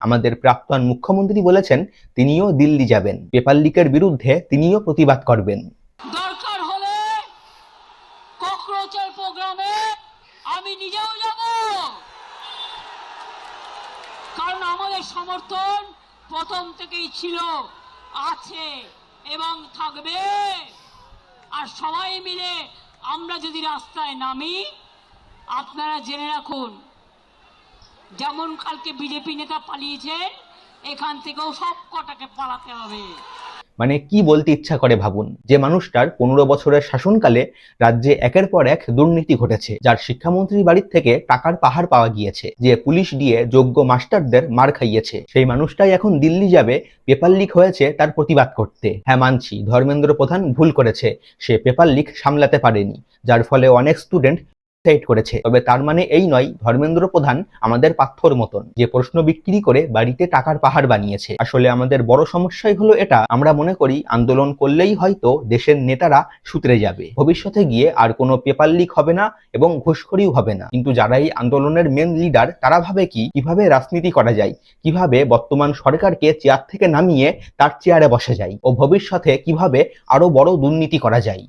আমাদের প্রাক্তন মুখ্যমন্ত্রী বলেছেন তিনিও দিল্লি যাবেন, পেপার লিকের বিরুদ্ধে তিনিও প্রতিবাদ করবেন। দরকার হলে ককরোচের প্রোগ্রামে আমি নিজেও যাব, কারণ আমাদের সমর্থন প্রথম থেকেই ছিল, আছে এবং থাকবে। আর সবাই মিলে আমরা যদি রাস্তায় নামি, আপনারা জেনে রাখুন, যেমন কালকে বিজেপি নেতা পালিয়েছেন, এখান থেকেও সব কটাকে পালাতে হবে। মানে কি বলতে ইচ্ছা করে ভাবুন, যে মানুষটার 15 বছরের শাসনকালে রাজ্যে একের পর এক দুর্নীতি ঘটেছে, যার শিক্ষামন্ত্রীর বাড়ির থেকে টাকার পাহাড় পাওয়া গিয়েছে, যে পুলিশ দিয়ে যোগ্য মাস্টারদের মার খাইয়েছে, সেই মানুষটাই এখন দিল্লি যাবে পেপার লিক হয়েছে তার প্রতিবাদ করতে। হ্যাঁ, মানছি ধর্মেন্দ্র প্রধান ভুল করেছে, সে পেপার লিক সামলাতে পারেনি, যার ফলে অনেক স্টুডেন্ট করেছে। তবে তার মানে এই নয় ধর্মেন্দ্র প্রধান আমাদের পাথর মতন, যে প্রশ্ন বিক্রি করে বাড়িতে টাকার পাহাড় বানিয়েছে। আসলে আমাদের বড় সমস্যাই হলো এটা, আমরা মনে করি আন্দোলন করলেই হয়তো দেশের নেতারা সুতরে যাবে, ভবিষ্যতে গিয়ে আর কোনো পেপার লিক হবে না এবং ঘুষখোরিও হবে না। কিন্তু যারা এই আন্দোলনের মেন লিডার, তারা ভাবে কিভাবে রাজনীতি করা যায়, কিভাবে বর্তমান সরকারকে চেয়ার থেকে নামিয়ে তার চেয়ারে বসে যায়, ও ভবিষ্যতে কিভাবে আরো বড় দুর্নীতি করা যায়।